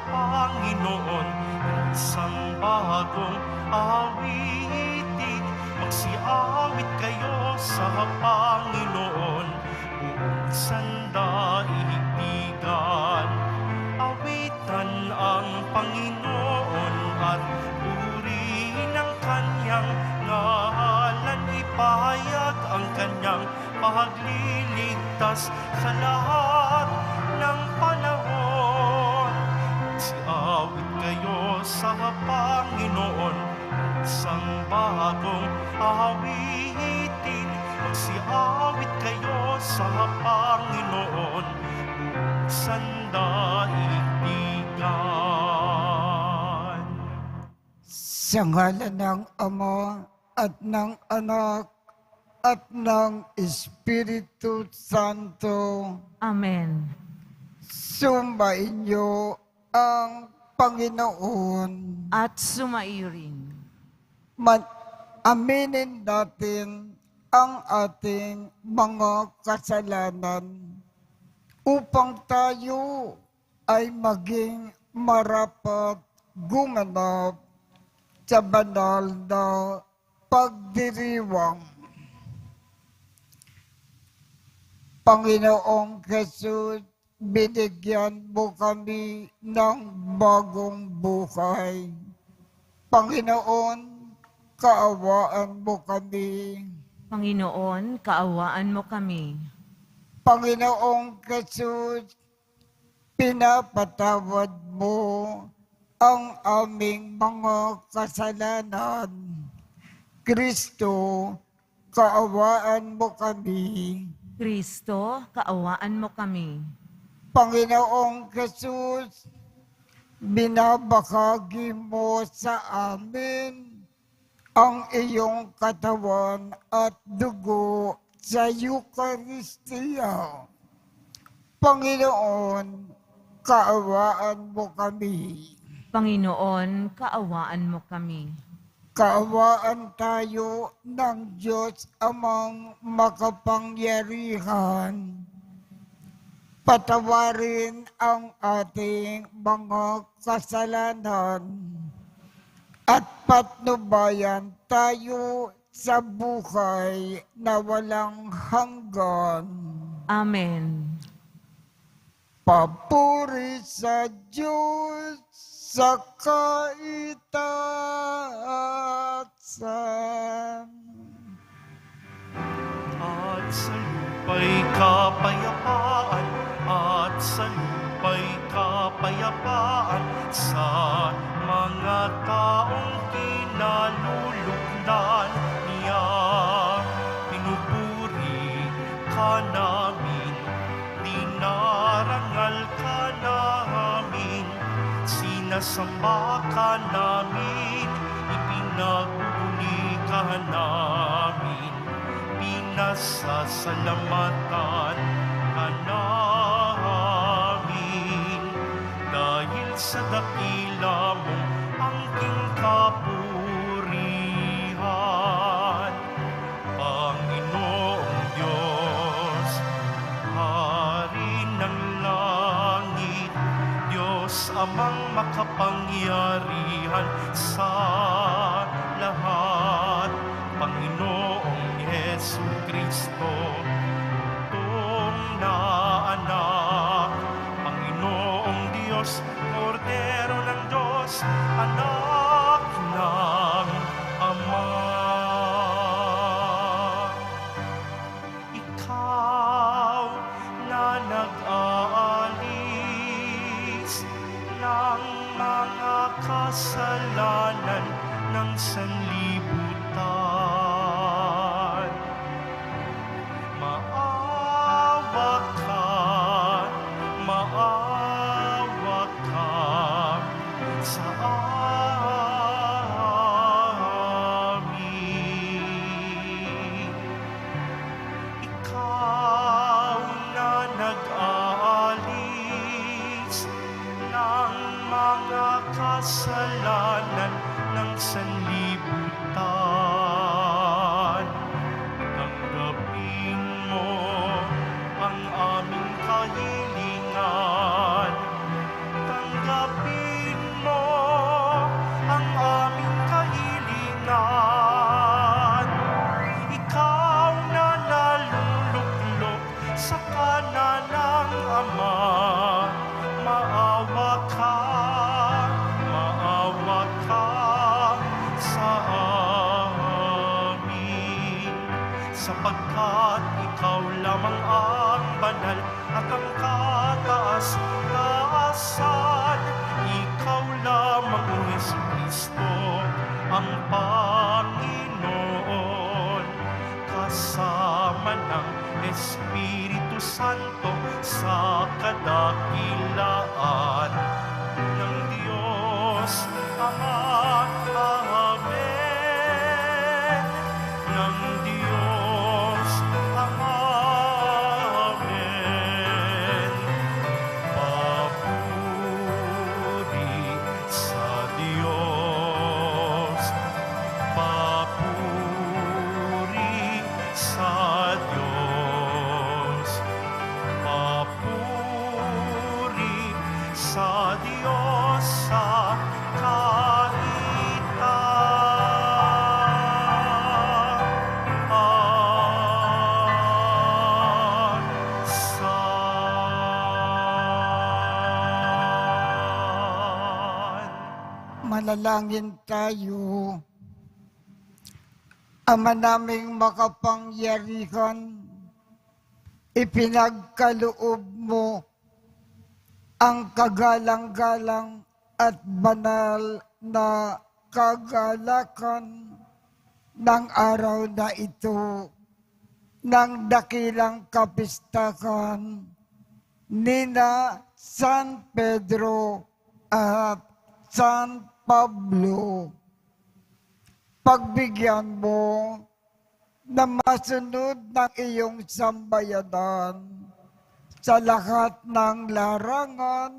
Panginoon, isang bagong awitin. Magsiawit kayo sa Panginoon, buong sandaigdigan. Awitan ang Panginoon at purihin ang kanyang ngalan. Ipahayag ang kanyang pagliligtas sa lahat ng panahon. Magsiawit kayo sa Panginoon, isang bagong awitin. Magsiawit kayo sa Panginoon, buong sandaigdigan. Sa ngalan ng Ama at ng Anak at ng Espiritu Santo. Amen. Sumainyo ang Panginoon. At sumairin. Aminin natin ang ating mga kasalanan upang tayo ay maging marapat gumanap sa banal na pagdiriwang. Panginoong Jesus, binigyan mo kami ng bagong buhay. Panginoon, kaawaan mo kami. Panginoon, kaawaan mo kami. Panginoong Jesus, pinapatawad mo ang aming mga kasalanan. Kristo, kaawaan mo kami. Kristo, kaawaan mo kami. Panginoong Jesus, binabahagi mo sa amin ang iyong katawan at dugo sa Eucharistia. Panginoon, kaawaan mo kami. Panginoon, kaawaan mo kami. Kaawaan tayo ng Diyos Amang makapangyarihan. Patawarin ang ating mga kasalanan at patnubayan tayo sa buhay na walang hanggan. Amen. Papuri sa Diyos sa kaitaasan. At sa lupa'y kapayapaan, at sa lupa'y kapayapaan, sa mga taong kinalulugdan niya. Pinupuri ka namin, dinarangal ka namin, sinasamba ka namin, ipinagmumuli ka namin, pinasasalamatan ka namin. Dahil sa dakila mong angking kapurihan, Panginoong Diyos, Hari ng langit, Diyos Amang makapangyarihan sa lahat, Panginoong Jesucristo, Tong na anak, Panginoong Diyos, Kordero ng Diyos, anak ng Ama. Ikaw na nag-aalis ng mga kasalanan ng sanlibutan. Maawa ka sa amin. sapagkat ikaw lamang ang banal at ang kataas-taasan. Ikaw lamang, O Jesucristo, ang Panginoon, kasama ng Espiritu Santo sa kadakilaan ng Diyos Ama. Amen. Ng Diyos Ama. Amen. Papuri sa Diyos. Papuri sa Diyos. Papuri sa Diyos sa kaitaasan. Manalangin tayo. Ama naming makapangyarihan, ipinagkaloob mo ang kagalang-galang at banal na kagalakan ng araw na ito ng dakilang kapistahan nina San Pedro at San Pablo. Pagbigyan mo na masunod ng iyong sambayanan sa lahat ng larangan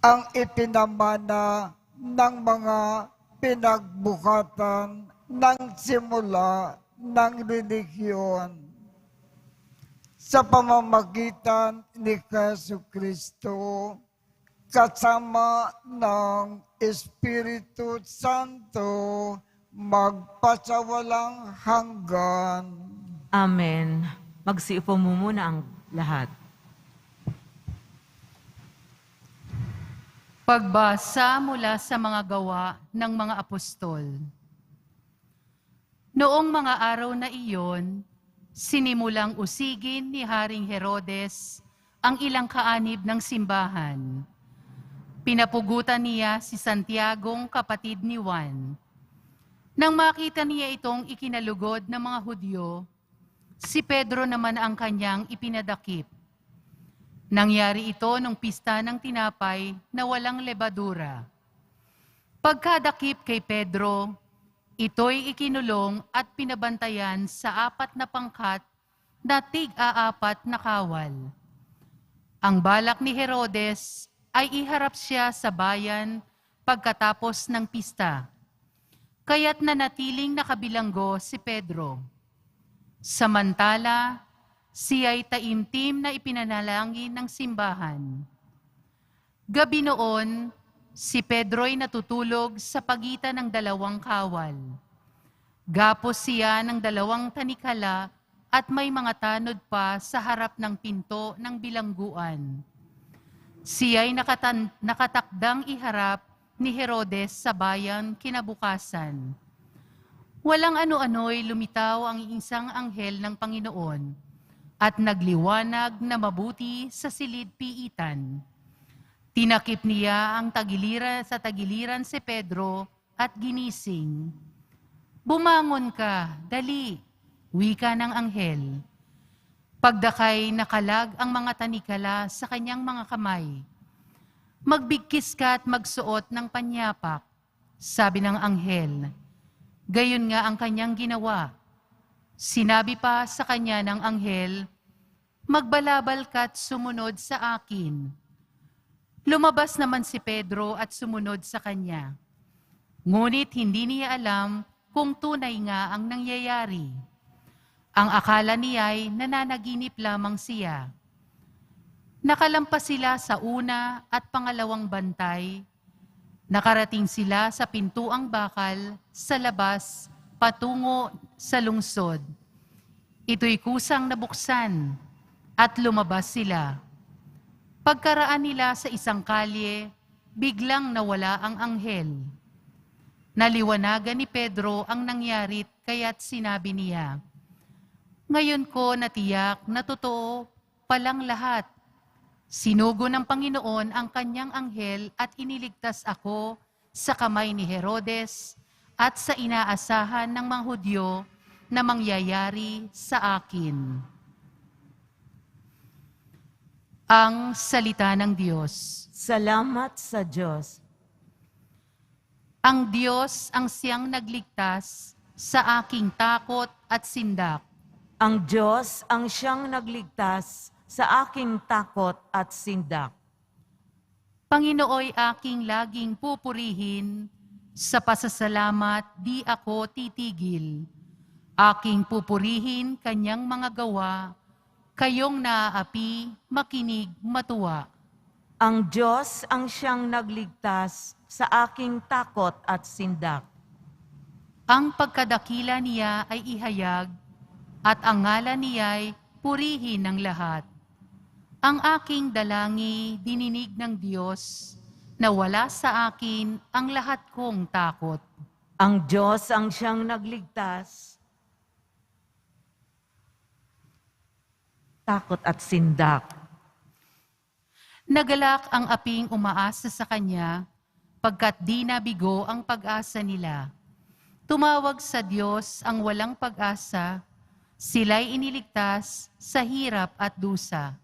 ang ipinamana ng mga pinagbukatan ng simula ng relihiyon sa pamamagitan ni Jesucristo kasama ng Espiritu Santo magpasawalang hanggan. Amen. Magsiupo mo muna ang lahat. Pagbasa mula sa mga gawa ng mga apostol. Noong mga araw na iyon, sinimulang usigin ni Haring Herodes ang ilang kaanib ng simbahan. Pinapugutan niya si Santiagong kapatid ni Juan. Nang makita niya itong ikinalugod ng mga Hudyo, si Pedro naman ang kanyang ipinadakip. Nangyari ito nung pista ng tinapay na walang lebadura. Pagkadakip kay Pedro, ito'y ikinulong at pinabantayan sa 4 na pangkat na tig-4 na kawal. Ang balak ni Herodes ay iharap siya sa bayan pagkatapos ng pista. Kaya't nanatiling nakabilanggo si Pedro. Samantala, siya'y taimtim na ipinanalangin ng simbahan. Gabi noon, si Pedro'y natutulog sa pagitan ng 2 kawal. Gapos siya ng 2 tanikala at may mga tanod pa sa harap ng pinto ng bilangguan. Siya'y nakatakdang iharap ni Herodes sa bayan kinabukasan. Walang ano-ano'y lumitaw ang isang anghel ng Panginoon at nagliwanag na mabuti sa silid-piitan. Tinakip niya ang tagiliran si Pedro at ginising. "Bumangon ka, dali," wika ng anghel. Pagdakay nakalag ang mga tanikala sa kanyang mga kamay. "Magbigkis ka at magsuot ng panyapak," sabi ng anghel. Gayon nga ang kanyang ginawa. Sinabi pa sa kanya ng anghel, "Magbalabal ka't sumunod sa akin." Lumabas naman si Pedro at sumunod sa kanya. Ngunit hindi niya alam kung tunay nga ang nangyayari. Ang akala niya'y nananaginip lamang siya. Nakalampas sila sa una at pangalawang bantay. Nakarating sila sa pintuang bakal sa labas patungo sa lungsod. Ito'y kusang nabuksan at lumabas sila. Pagkaraan nila sa isang kalye, biglang nawala ang anghel. Naliwanagan ni Pedro ang nangyarit kaya't sinabi niya, Ngayon ko natiyak na totoo palang lahat. Sinugo ng Panginoon ang kanyang anghel at iniligtas ako sa kamay ni Herodes at sa inaasahan ng mga Hudyo na mangyayari sa akin. Ang salita ng Diyos. Salamat sa Diyos. Ang Diyos ang siyang nagligtas sa aking takot at sindak. Ang Diyos ang siyang nagligtas sa aking takot at sindak. Panginooy aking laging pupurihin, sa pasasalamat di ako titigil. Aking pupurihin kanyang mga gawa, kayong naaapi, makinig, matuwa. Ang Diyos ang siyang nagligtas sa aking takot at sindak. Ang pagkadakila niya ay ihayag, at ang ngalan niya'y purihin ng lahat. Ang aking dalangi dininig ng Diyos, na wala sa akin ang lahat kong takot. Ang Diyos ang siyang nagligtas, takot at sindak. Nagalak ang aping umaasa sa kanya, pagkat di nabigo ang pag-asa nila. Tumawag sa Diyos ang walang pag-asa, sila'y iniligtas sa hirap at dusa.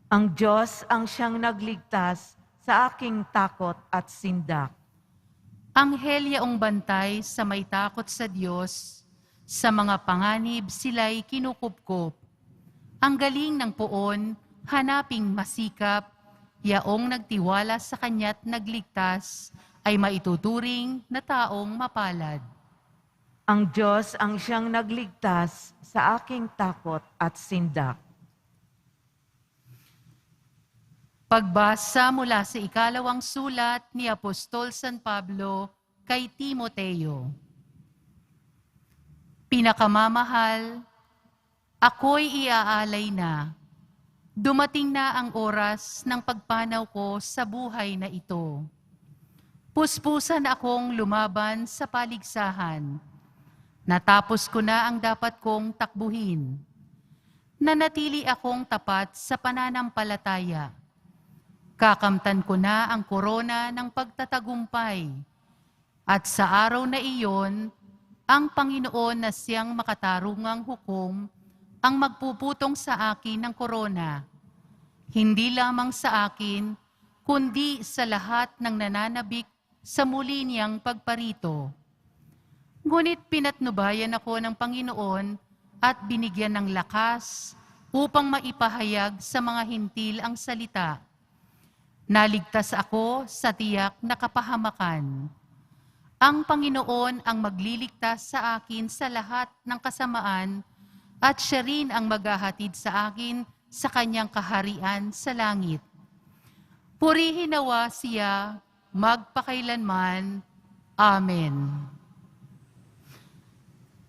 Ang Diyos ang siyang nagligtas sa aking takot at sindak. Anghel yaong bantay sa may takot sa Diyos, sa mga panganib sila'y kinukupkop. Ang galing ng poon, hanaping masikap, yaong nagtiwala sa kanya't nagligtas, ay maituturing na taong mapalad. Ang Diyos ang siyang nagligtas sa aking takot at sindak. Pagbasa mula sa ikalawang sulat ni Apostol San Pablo kay Timoteo. Pinakamamahal, ako'y iaalay na. Dumating na ang oras ng pagpanaw ko sa buhay na ito. Puspusan akong lumaban sa paligsahan. Natapos ko na ang dapat kong takbuhin. Nanatili akong tapat sa pananampalataya. Kakamtan ko na ang korona ng pagtatagumpay. At sa araw na iyon, ang Panginoon na siyang makatarungang hukom ang magpuputong sa akin ng korona. Hindi lamang sa akin, kundi sa lahat ng nananabik sa muli niyang pagparito. Ngunit pinatnubayan ako ng Panginoon at binigyan ng lakas upang maipahayag sa mga hintil ang salita. Naligtas ako sa tiyak na kapahamakan. Ang Panginoon ang magliligtas sa akin sa lahat ng kasamaan at siya rin ang maghahatid sa akin sa kanyang kaharian sa langit. Purihin nawa siya magpakailanman. Amen.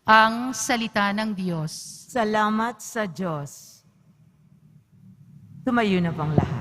Ang salita ng Diyos. Salamat sa Diyos. Tumayo na pang lahat.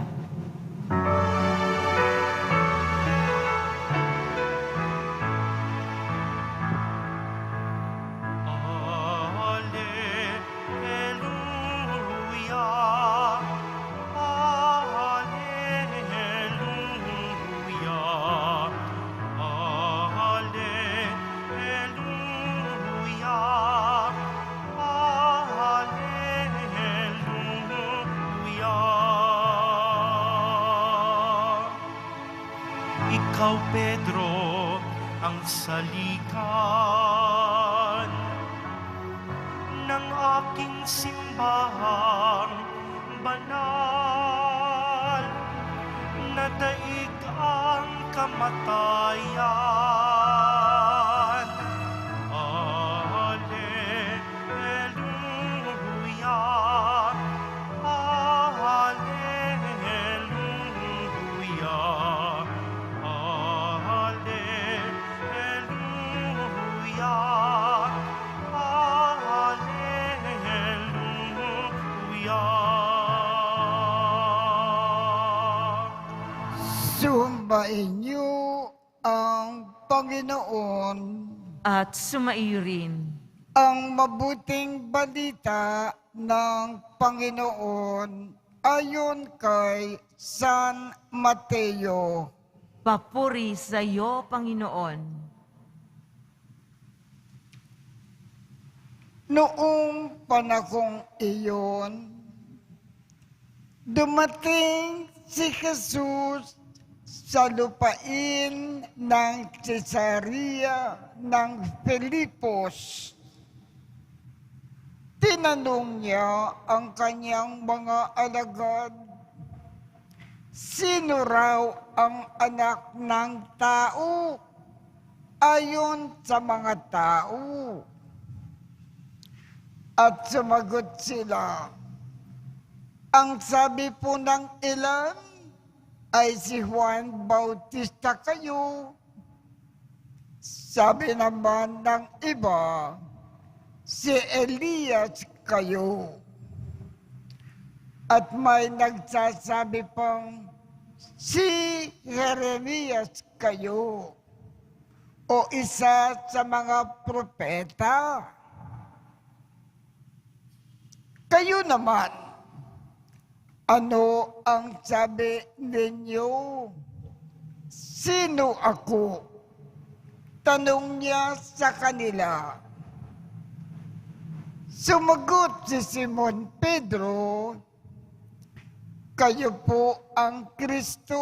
Ikaw, Pedro, ang salikan ng aking simbahang banal, na daig ang kamatayan. Alleluia, alleluia. Sumbain niyo ang Panginoon. At sumaiyo rin. Ang mabuting balita ng Panginoon ayon kay San Mateo. Papuri sa iyo, Panginoon. Noong panahong iyon, dumating si Jesus sa lupain ng Cesarea ng Filipos. Tinanong niya ang kanyang mga alagad, sino raw ang anak ng tao ayon sa mga tao? At sumagot sila, ang sabi po ng ilan ay si Juan Bautista kayo. Sabi naman ng iba, si Elias kayo. At may nagsasabi pang, si Jeremias kayo. O isa sa mga propeta. Kayo naman, ano ang sabi ninyo? Sino ako? Tanong niya sa kanila. Sumagot si Simon Pedro, kayo po ang Kristo,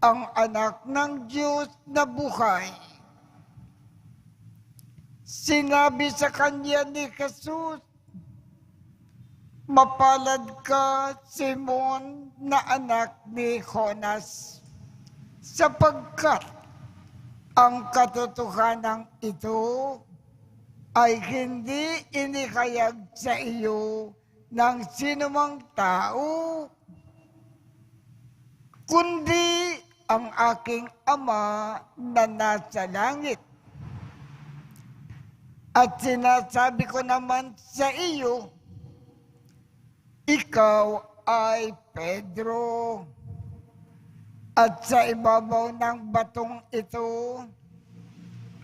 ang anak ng Diyos na buhay. Sinabi sa kanya ni Jesus, mapalad ka, Simon, na anak ni Jonas, sapagkat ang katotohanan ito ay hindi inikayag sa iyo ng sinumang tao, kundi ang aking Ama na nasa langit. At sinasabi ko naman sa iyo, ikaw ay Pedro, at sa ibabaw ng batong ito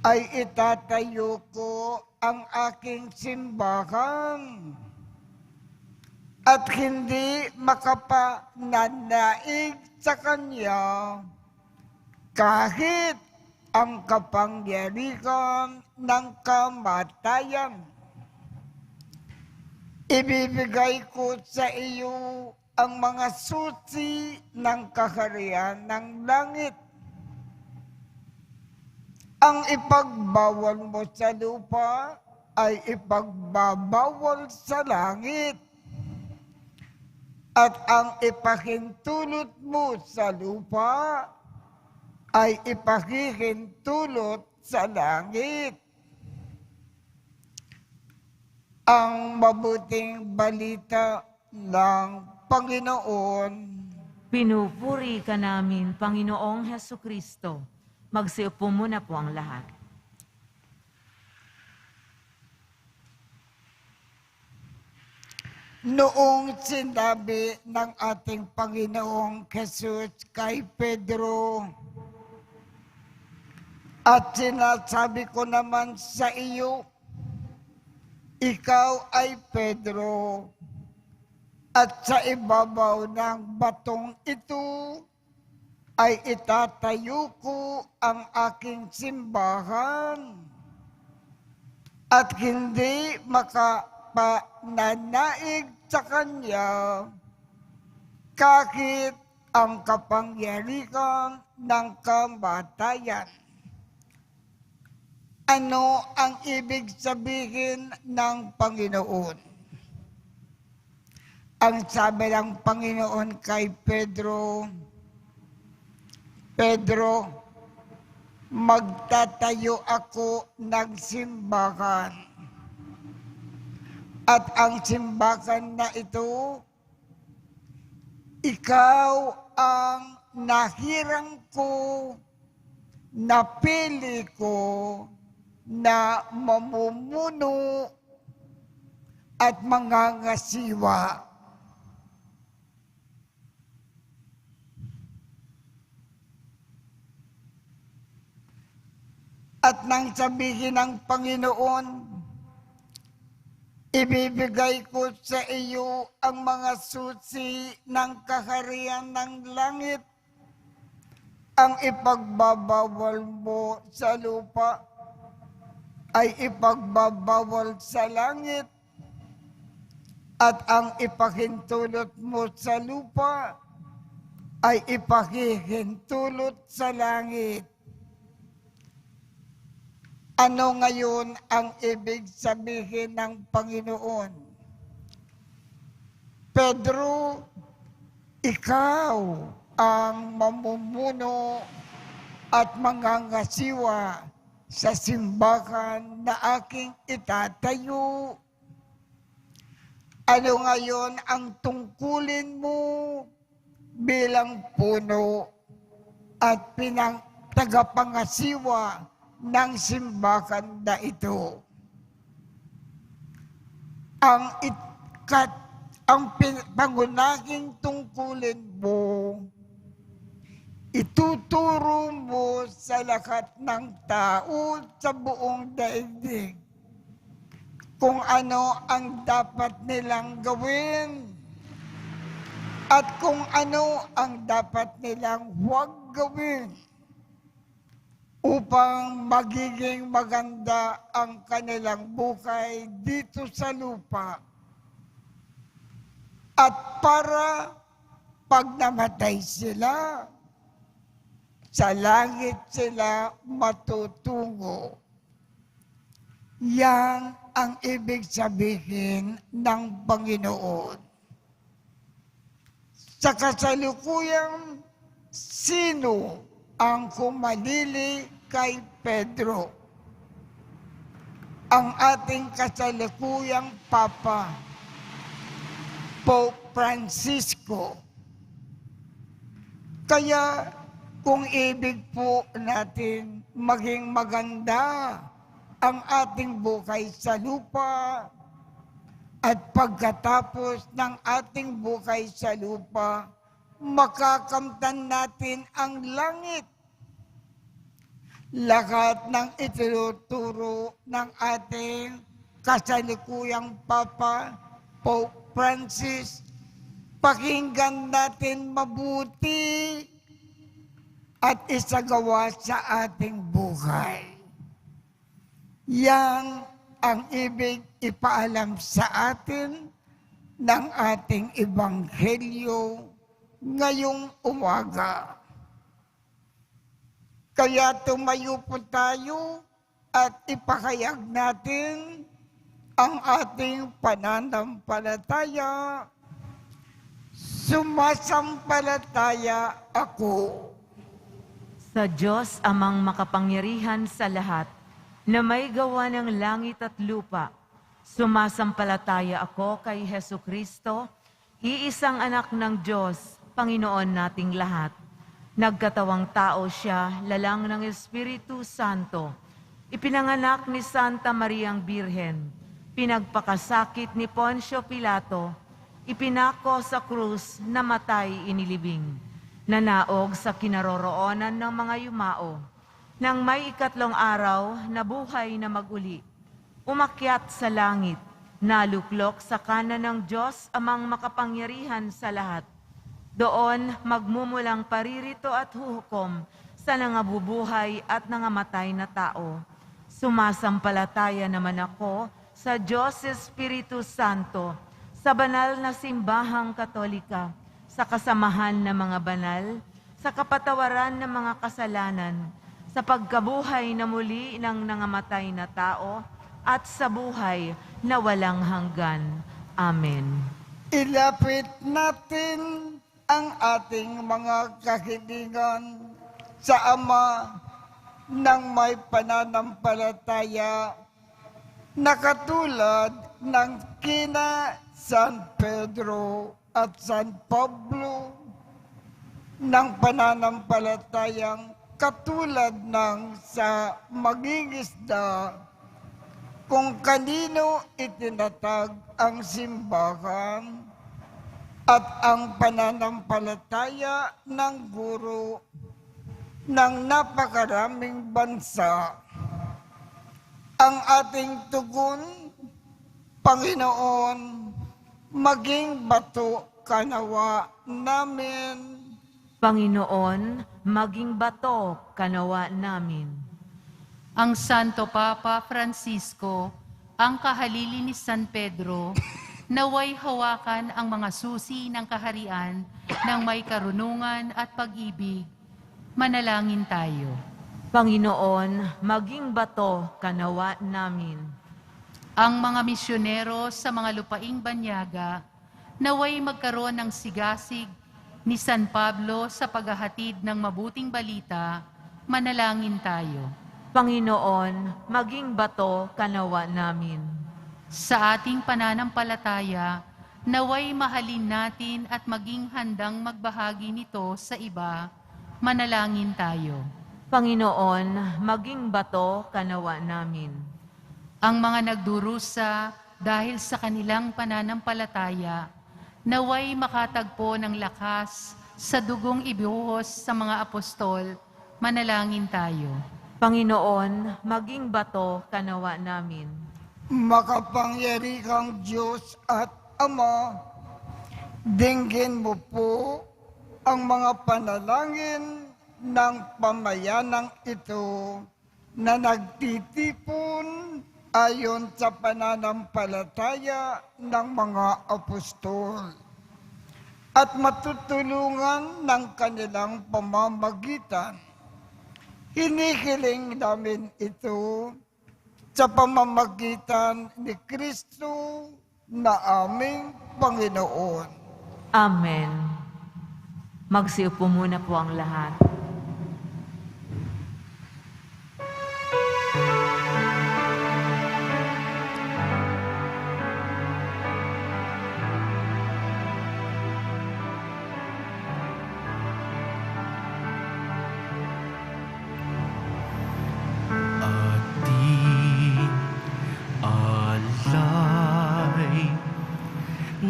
ay itatayo ko ang aking simbahan, at hindi makapananaig sa kanya kahit ang kapangyarihan ng kamatayan. Ibibigay ko sa iyo ang mga susi ng kaharian ng langit. Ang ipagbawal mo sa lupa ay ipagbabawal sa langit. At ang ipahintulot mo sa lupa ay ipahihintulot sa langit. Ang mabuting balita ng Panginoon. Pinupuri ka namin, Panginoong Hesukristo. Magsiupo muna po ang lahat. Noong sinabi ng ating Panginoong Jesus kay Pedro, at sinasabi ko naman sa iyo, ikaw ay Pedro, at sa ibabaw ng batong ito ay itatayo ko ang aking simbahan, at hindi makapananaig sa kanya kahit ang kapangyarihan ng kamatayan. Ano ang ibig sabihin ng Panginoon? Ang sabi ng Panginoon kay Pedro, Pedro, magtatayo ako ng simbahan. At ang simbahan na ito, ikaw ang nahirang ko, napili ko, na mamumuno at mangangasiwa. At nang sabihin ng Panginoon, Ibibigay ko sa iyo ang mga susi ng kaharian ng langit. Ang ipagbabawal mo sa lupa ay ipagbabawal sa langit, at ang ipahintulot mo sa lupa ay ipahihintulot sa langit. Ano ngayon ang ibig sabihin ng Panginoon? Pedro, ikaw ang mamumuno at mangangasiwa sa simbahan na aking itatayo. Ano ngayon ang tungkulin mo bilang puno at tagapangasiwa ng simbahan na ito? Ang pangunahing tungkulin mo, ituturo mo sa lahat ng tao sa buong daigdig kung ano ang dapat nilang gawin at kung ano ang dapat nilang huwag gawin upang magiging maganda ang kanilang buhay dito sa lupa. At para pag namatay sila, sa langit sila matutungo. Yan ang ibig sabihin ng Panginoon. Sa kasalukuyan, sino ang kumalili kay Pedro? Ang ating kasalukuyang Papa, Pope Francisco. Kaya kung ibig po natin maging maganda ang ating buhay sa lupa, at pagkatapos ng ating buhay sa lupa, makakamtan natin ang langit. Lahat ng itinuturo ng ating kasalukuyang Papa, Pope Francis, pakinggan natin mabuti at isagawa sa ating buhay. Yan ang ibig ipaalam sa atin ng ating ebanghelyo ngayong umaga. Kaya tumayo po tayo at ipahayag natin ang ating pananampalataya. Sumasampalataya ako Sa Diyos amang makapangyarihan sa lahat, na may gawa ng langit at lupa, sumasampalataya ako kay Hesukristo, iisang anak ng Diyos, Panginoon nating lahat. Nagkatawang tao siya, lalang ng Espiritu Santo. Ipinanganak ni Santa Mariang Birhen, pinagpakasakit ni Poncio Pilato, ipinako sa krus, namatay inilibing. Nanaog sa kinaroroonan ng mga yumao. Nang may ikatlong araw, nabuhay na maguli. Umakyat sa langit, naluklok sa kanan ng Diyos amang makapangyarihan sa lahat. Doon magmumulang paririto at huhukom sa nangabubuhay at nangamatay na tao. Sumasampalataya naman ako sa Diyos Espiritu Santo, sa banal na simbahang Katolika, sa kasamahan ng mga banal, sa kapatawaran ng mga kasalanan, sa pagkabuhay na muli ng nangamatay na tao, at sa buhay na walang hanggan. Amen. ilapit natin ang ating mga kahilingan sa Ama ng may pananampalataya na katulad ng kina San Pedro at San Pablo, ng pananampalatayang katulad ng sa mangingisda, kung kanino itinatag ang simbahan, at ang pananampalataya ng guro ng napakaraming bansa. Ang ating tugon Panginoon, maging bato kanawa namin. Panginoon, maging bato kanawa namin. Ang Santo Papa Francisco, ang kahalili ni San Pedro, naway hawakan ang mga susi ng kaharian ng may karunungan at pag-ibig. Manalangin tayo. Panginoon, maging bato kanawa namin. Ang mga misyonero sa mga lupaing banyaga, naway magkaroon ng sigasig ni San Pablo sa paghahatid ng mabuting balita. Manalangin tayo. Panginoon, maging bato kanawa namin. Sa ating pananampalataya, naway mahalin natin at maging handang magbahagi nito sa iba. Manalangin tayo. Panginoon, maging bato kanawa namin. Ang mga nagdurusa dahil sa kanilang pananampalataya, naway makatagpo ng lakas sa dugong ibinuhos sa mga apostol. Manalangin tayo. Panginoon, maging bato kanawa namin. Makapangyarihang Diyos at Ama, dinggin mo po ang mga panalangin ng pamayanang ito na nagtitipon ayon sa pananampalataya ng mga apostol at matutulungan ng kanilang pamamagitan. Hinihiling namin ito sa pamamagitan ni Kristo na aming Panginoon. Amen. Magsiupo muna po ang lahat.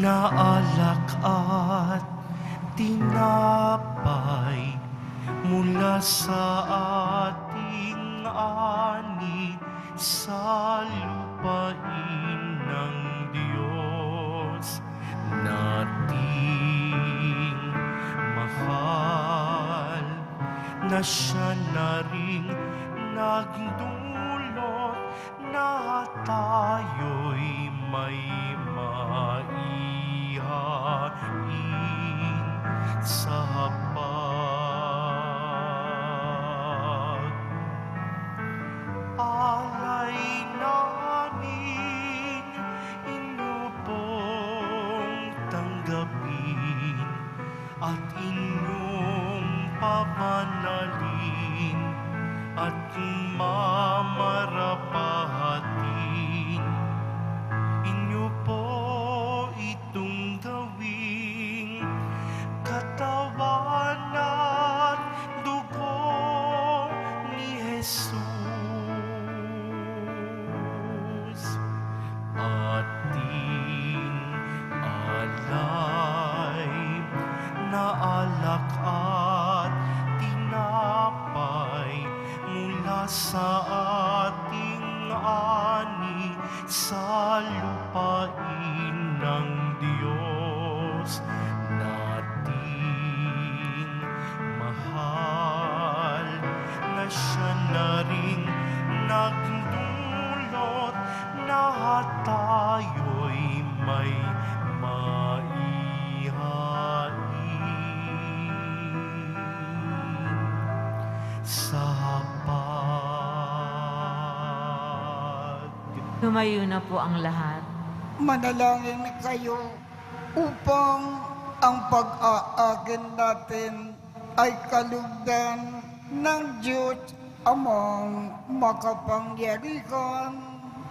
Na alak at tinapay mula sa ating ani sa lupain ng Diyos nating mahal, na siya na rin nagdulot na tayo'y may maihain sa pag-alay namin. Inyo pong tanggapin at inyong pamanalin at mamarapahatin. Inyo po itong gawing katawan at dugo ni Jesus. Ating alay na alak at tinapay mula sa ating ani sa lupain ng Diyos nating mahal, na siya na rin nagdulot na tayo'y may maihain sa Tumayo na po ang lahat. Manalangin kayo upang ang pag-aakin natin ay kalugdan ng Diyos amang makapangyarihan.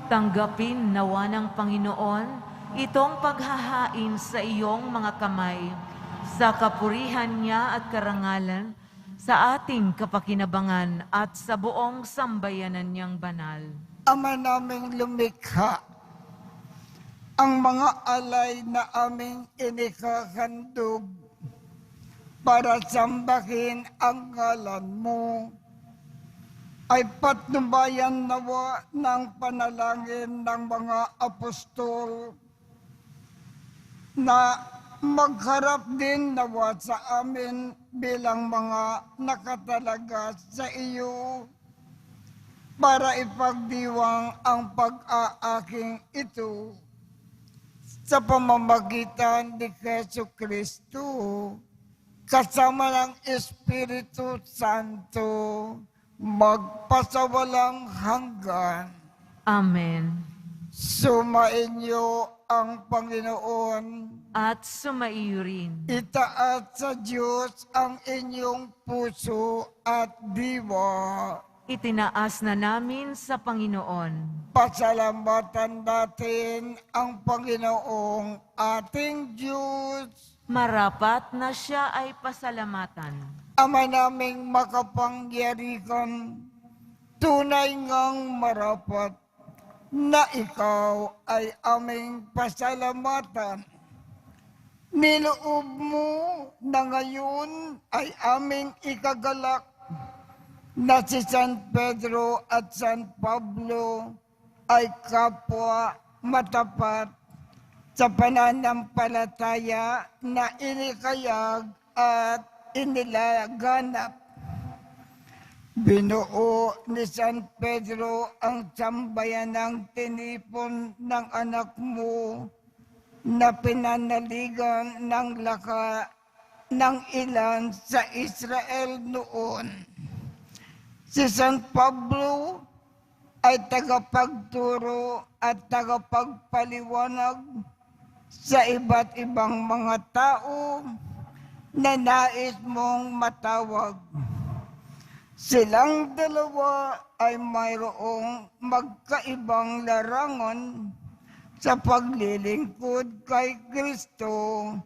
Tanggapin nawa ng Panginoon itong paghahain sa iyong mga kamay, sa kapurihan niya at karangalan, sa ating kapakinabangan at sa buong sambayanan niyang banal. Ama naming lumikha, ang mga alay na aming inikakandog para sambahin ang ngalan mo ay patnubayan nawa ng panalangin ng mga apostol na magharap din nawa sa amin bilang mga nakatalaga sa iyo para ipagdiwang ang pag-aaking ito sa pamamagitan ni Jesu Kristo kasama ng Espiritu Santo magpasawalang hanggan. Amen. Sumainyo ang Panginoon. At sumaiyo rin. Itaat sa Diyos ang inyong puso at diwa. Itinaas na namin sa Panginoon. Pasalamatan natin ang Panginoong ating Diyos. Marapat na siya ay pasalamatan. Ama naming makapangyarihan, tunay ngang marapat na ikaw ay aming pasalamatan. Niloob mo na ngayon ay aming ikagalak na si San Pedro at San Pablo ay kapwa matapat sa pananampalataya na inikayag at inilaganap. Binuo ni San Pedro ang sambayanang tinipon ng anak mo na pinanaligan ng laka ng ilan sa Israel noon. Si San Pablo ay tagapagturo at tagapagpaliwanag sa iba't ibang mga tao na nais mong matawag. Silang dalawa ay mayroong magkaibang larangan sa paglilingkod kay Kristo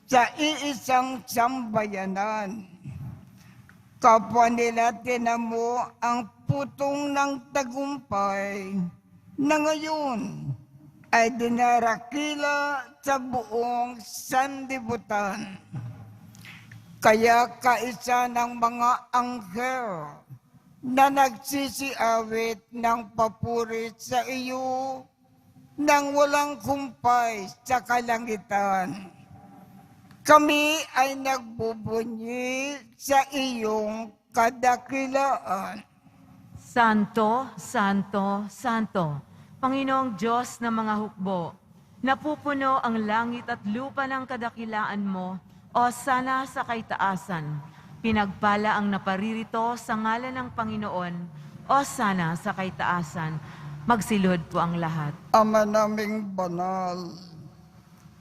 sa iisang sambayanan. Kapwa nila tinamo ang putong ng tagumpay na ngayon ay dinarakila sa buong sanlibutan. Kaya kaisa ng mga anghel na nagsisiawit ng papuri sa iyo nang walang kumpay sa kalangitan. Kami ay nagbubunyi sa iyong kadakilaan. Santo, Santo, Santo, Panginoong Diyos ng mga hukbo, napupuno ang langit at lupa ng kadakilaan mo, o sana sa kaitaasan. Pinagpala ang naparirito sa ngalan ng Panginoon, o sana sa kaitaasan. Magsilod po ang lahat. Ama naming banal,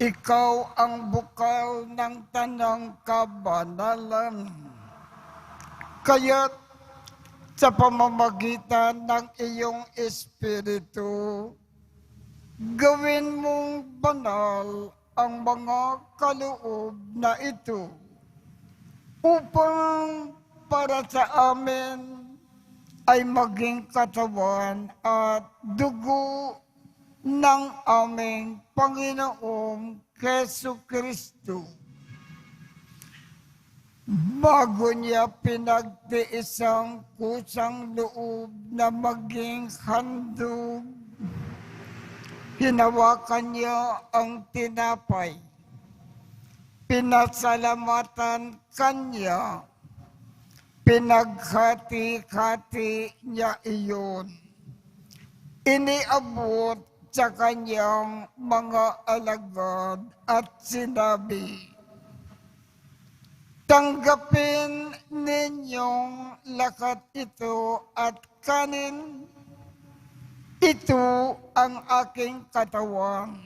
ikaw ang bukal ng tanang kabanalan. Kaya't sa pamamagitan ng iyong Espiritu, gawin mong banal ang mga kaloob na ito upang para sa amin ay maging katawan at dugo ng aming Panginoong Jesu Kristo. Bago niya pinagtiis ang kusang loob na maging handog, hinawakan niya ang tinapay. Pinasalamatan kanya. Pinaghati-hati niya iyon. Iniabot sa kanyang mga alagad at sinabi, tanggapin ninyong lakat ito at kanin. Ito ang aking katawan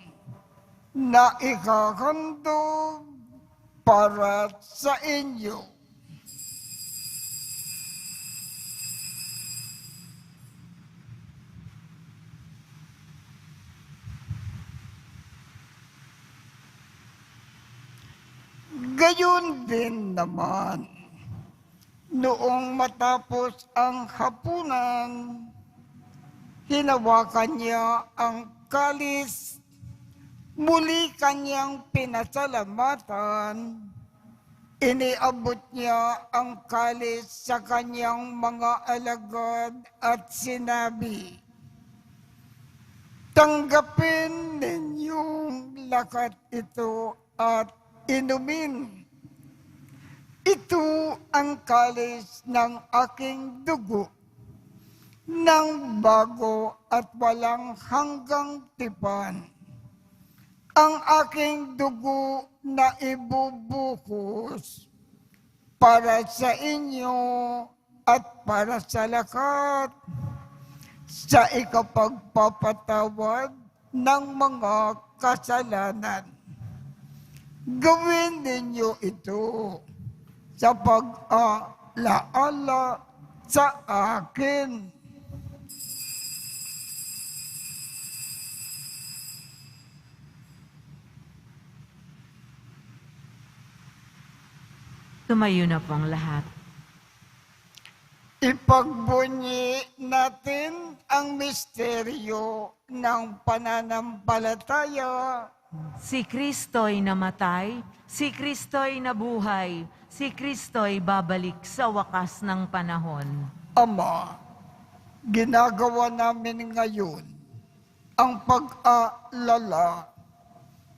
na ikahandog para sa inyo. Gayon din naman, noong matapos ang hapunan, hinawakan niya ang kalis, muli kanyang pinasalamatan, Iniabot niya ang kalis sa kanyang mga alagad at sinabi, "Tanggapin ninyong lakat ito at inumin. Ito ang kalis ng aking dugo, ng bago at walang hanggang tipan. Ang aking dugo na ibubuhos para sa inyo at para sa lahat sa ikapagpapatawad ng mga kasalanan. Gawin ninyo ito sa pag-alaala sa akin." Tumayo na po ang lahat. Ipagbunyi natin ang misteryo ng pananampalataya. Si Kristo'y namatay, si Kristo'y nabuhay, si Kristo'y babalik sa wakas ng panahon. Ama, ginagawa namin ngayon ang pag-aalala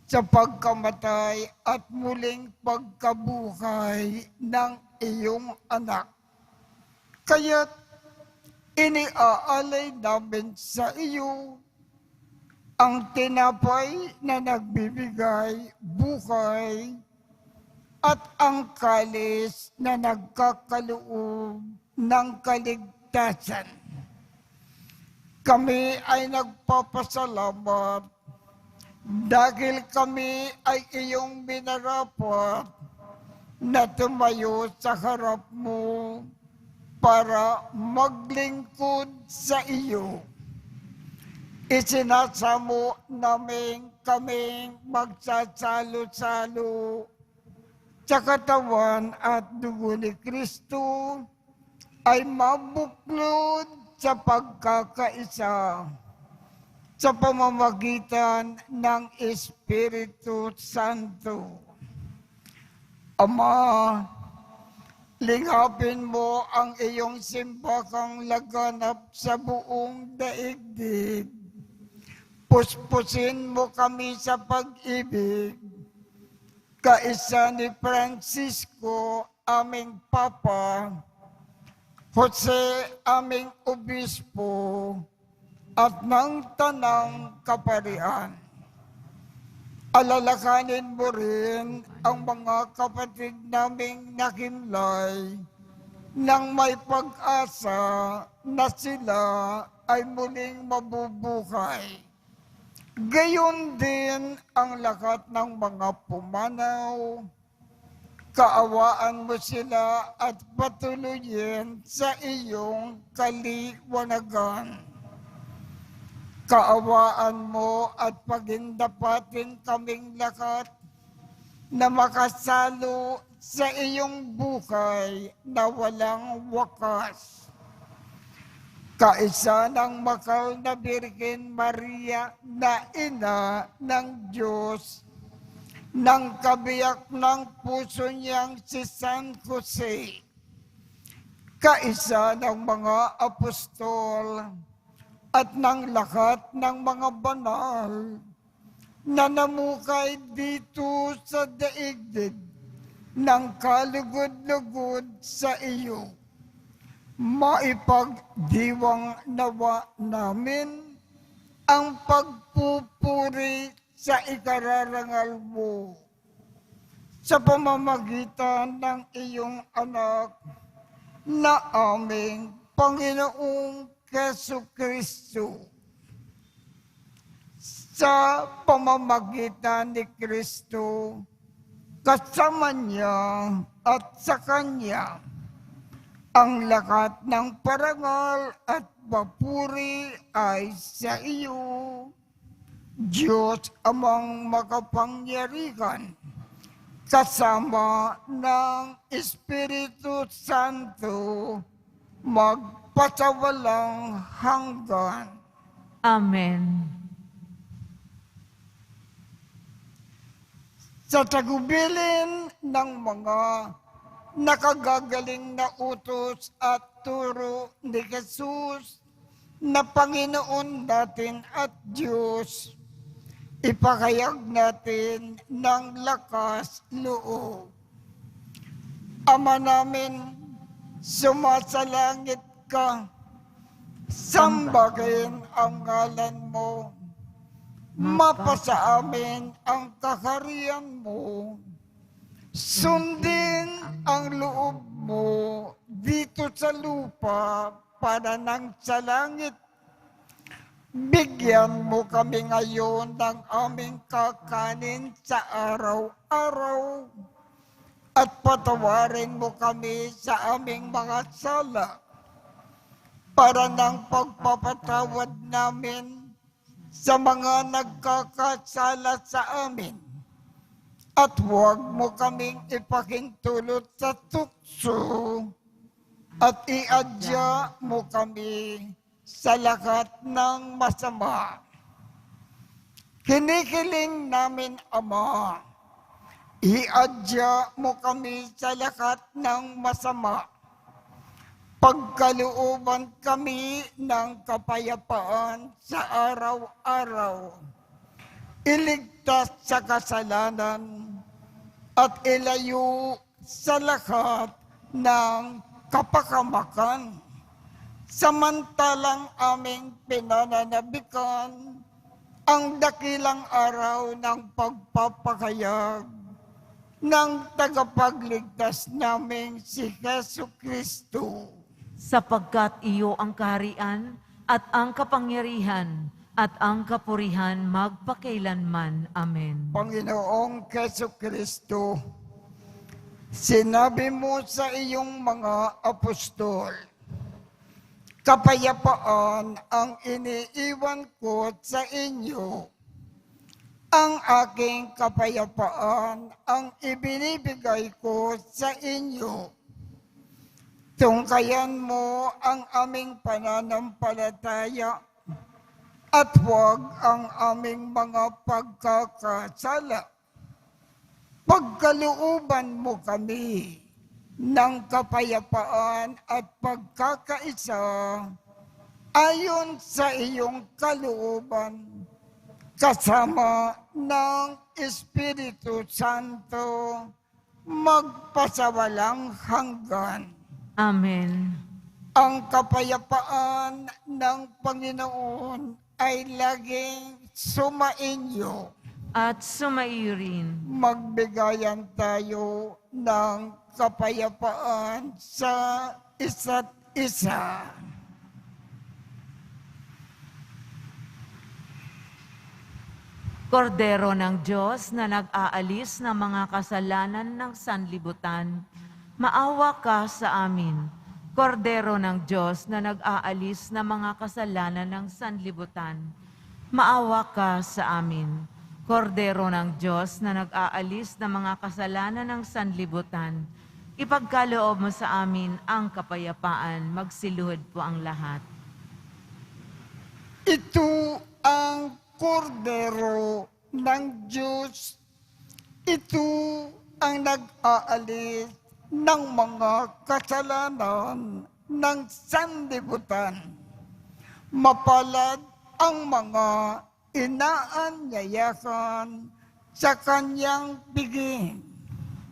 sa pagkamatay at muling pagkabuhay ng iyong anak. Kaya't iniaalay namin sa iyo ang tinapay na nagbibigay buhay at ang kalis na nagkakaloob ng kaligtasan. Kami ay nagpapasalamat dahil kami ay iyong minarapat na tumayo sa harap mo para maglingkod sa iyo. Isinasamo namin kaming magsasalo-salo sa katawan at dugo ni Kristo ay mabuklod sa pagkakaisa sa pamamagitan ng Espiritu Santo. Ama, linghapin mo ang iyong simbakang laganap sa buong daigdig. Puspusin mo kami sa pag-ibig, kaisa ni Francisco, aming Papa, Jose, aming Obispo, at ng Tanang Kaparian. Alalakanin mo rin ang mga kapatid naming nakimlay nang may pag-asa na sila ay muling mabubuhay. Gayon din ang lahat ng mga pumanaw. Kaawaan mo sila at patuloyin sa iyong kaliwanagan. Kaawaan mo at pagindapatin kaming lahat na makasalo sa iyong buhay na walang wakas. Kaisa ng makal na Birhen Maria na ina ng Diyos, ng kabiyak ng puso niyang si San Jose, kaisa ng mga apostol, at ng lahat ng mga banal na namukay dito sa daigdig ng kalugod-lugod sa iyo. Maipagdiwang nawa namin ang pagpupuri sa ikararangal mo sa pamamagitan ng iyong anak na aming Panginoong Jesucristo. Sa pamamagitan ni Kristo, kasama niya at sa Kanya, ang lahat ng parangal at papuri ay sa iyo, Diyos Amang makapangyarihan, kasama ng Espiritu Santo, magpasawalang hanggan. Amen. sa tagubilin ng mga nakagagaling na utos at turo ni Jesus na Panginoon natin at Diyos, ipakayag natin ng lakas loob. Ama namin, sumasalangit ka, sambahin ang ngalan mo, mapasa amin ang kaharian mo, sundin ang loob mo dito sa lupa para nang sa langit. Bigyan mo kami ngayon ng aming kakanin sa araw-araw at patawarin mo kami sa aming mga sala para ng pagpapatawad namin sa mga nagkakasala sa amin. At huwag mo kaming ipakintulot sa tukso at iadya mo kami sa lahat ng masama. Kinikiling namin, Ama, iadya mo kami sa lahat ng masama. Pagkalooban kami ng kapayapaan sa araw-araw. Iligtas sa kasalanan at ilayo sa lahat ng kapakamakan. Samantalang aming pinananabikan ang dakilang araw ng pagpapakayag ng tagapagligtas naming si Jesu Kristo. Sapagkat iyo ang kaharian at ang kapangyarihan at ang kapurihan magpakailanman. Amen. Panginoong Jesu Kristo, sinabi mo sa iyong mga apostol, kapayapaan ang iniiwan ko sa inyo. Ang aking kapayapaan ang ibinibigay ko sa inyo. Tungkayan mo ang aming pananampalataya at huwag ang aming mga pagkakasala. Pagkalooban mo kami ng kapayapaan at pagkakaisa ayon sa iyong kalooban kasama ng Espiritu Santo magpasawalang hanggan. Amen. Ang kapayapaan ng Panginoon ay laging sumainyo. At sumaiyo rin. Magbigayan tayo ng kapayapaan sa isa't isa. Kordero ng Diyos na nag-aalis ng mga kasalanan ng sanlibutan, maawa ka sa amin. Kordero ng Diyos na nag-aalis ng mga kasalanan ng sanlibutan, maawa ka sa amin. Kordero ng Diyos na nag-aalis ng mga kasalanan ng sanlibutan, ipagkaloob mo sa amin ang kapayapaan, magsiluhod po ang lahat. Ito ang kordero ng Diyos. Ito ang nag-aalis ng mga kasalanan ng sanlibutan. Mapalad ang mga inaanyayahan sa kanyang piging.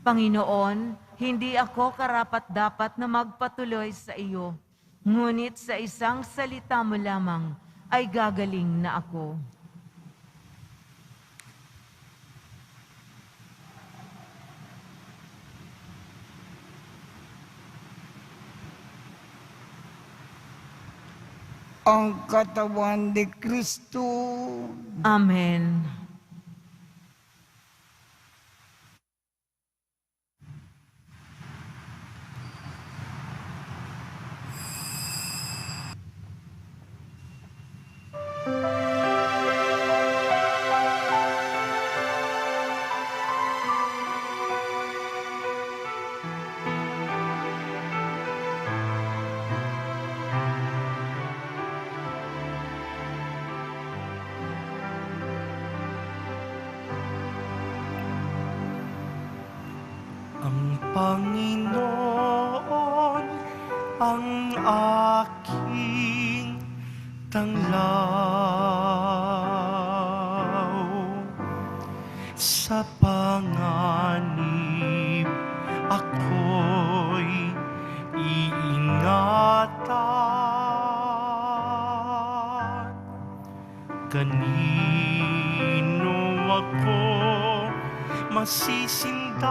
Panginoon, hindi ako karapat-dapat na magpatuloy sa iyo, ngunit sa isang salita mo lamang ay gagaling na ako. Ang katawan ni Kristo. Amen. Panginoon ang aking tanglaw. Sa panganib ako'y iingatan. Kanino ako masisindak,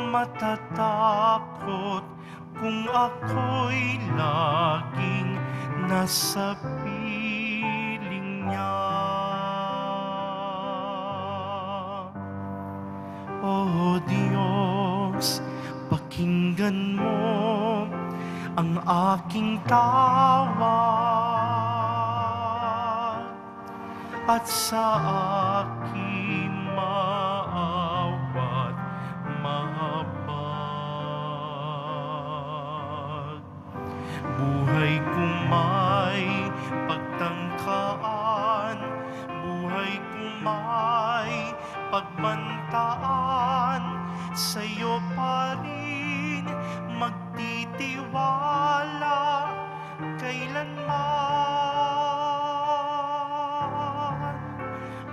matatakot kung ako'y laging nasa piling niya. O Diyos, pakinggan mo ang aking tawag at sa aking maawat mahabag. Buhay kong may pagtangkaan, buhay kong may pagbantaan, sa'yo pa rin magtitiwala kailanman.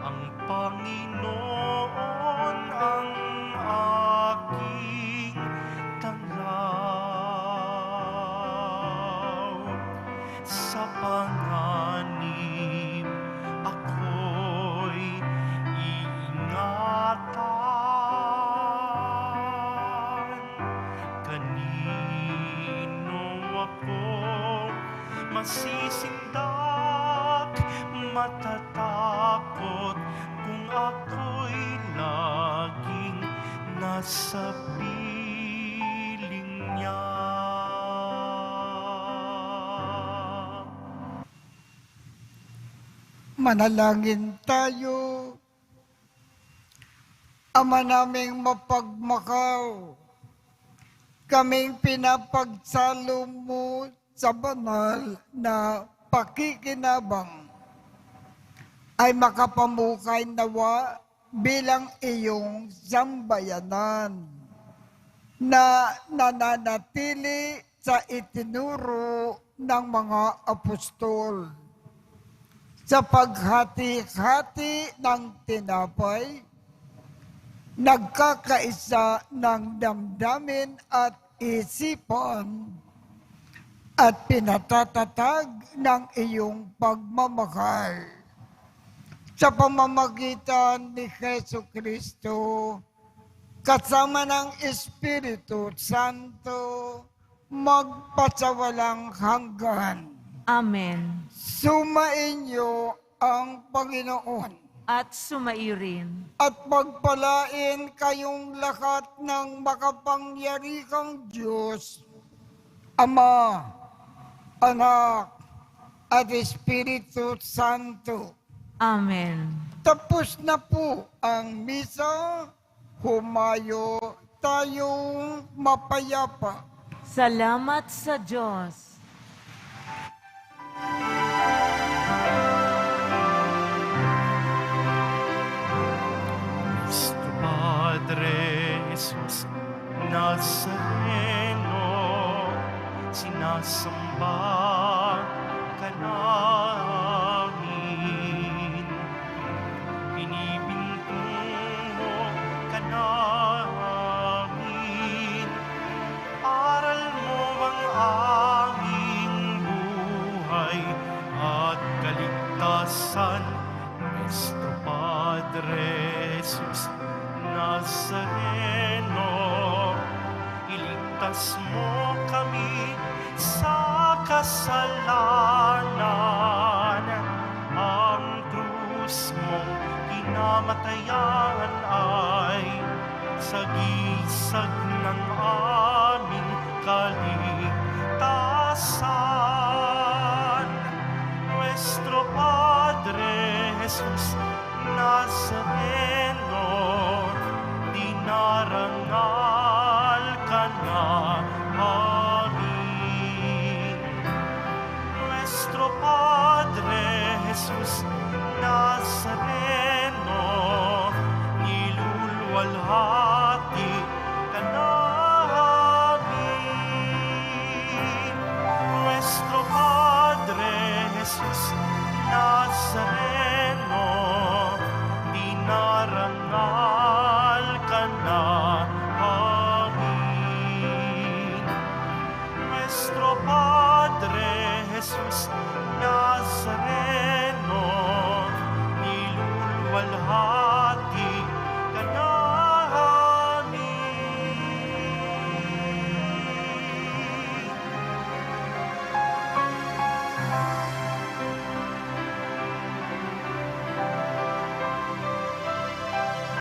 Ang Panginoon ang aking tanglaw. Sa panganib ako'y iingatan. Kanino ako masisindak, matatakot kung ako'y laging nasa piling niya. Manalangin tayo. Ama naming mapagmakaw, kaming pinapagsalo mo sa banal na pakikinabang ay makapamukay nawa bilang iyong sambayanan na nananatili sa itinuro ng mga apostol. Sa paghati-hati ng tinapay, nagkakaisa ng damdamin at isipan at pinatatatag ng iyong pagmamahal. Sa pamamagitan ni Jesucristo, kasama ng Espiritu Santo, magpasawalang hanggan. Amen. Sumainyo ang Panginoon At sumairin. at pagpalain kayong lahat ng makapangyarihang Diyos, Ama, Anak, at Espiritu Santo. Amen. Tapos na po ang misa, humayo tayong mapayapa. Salamat sa Diyos. Nuestro Padre Jesus Nazareno, sinasamba ka namin. Binibintungo ka namin. Aral mo ang aming buhay at kaligtasan. Nuestro Padre Jesus Nazareno, iligtas mo kami sa kasalanan. Ang krus mong kinamatayan ay sagisag ng aming kaligtasan. Nuestro Padre Jesus Nazareno, dinarangal ka namin. Nuestro Padre Jesus Nazareno, niluluwalhati ka minamahal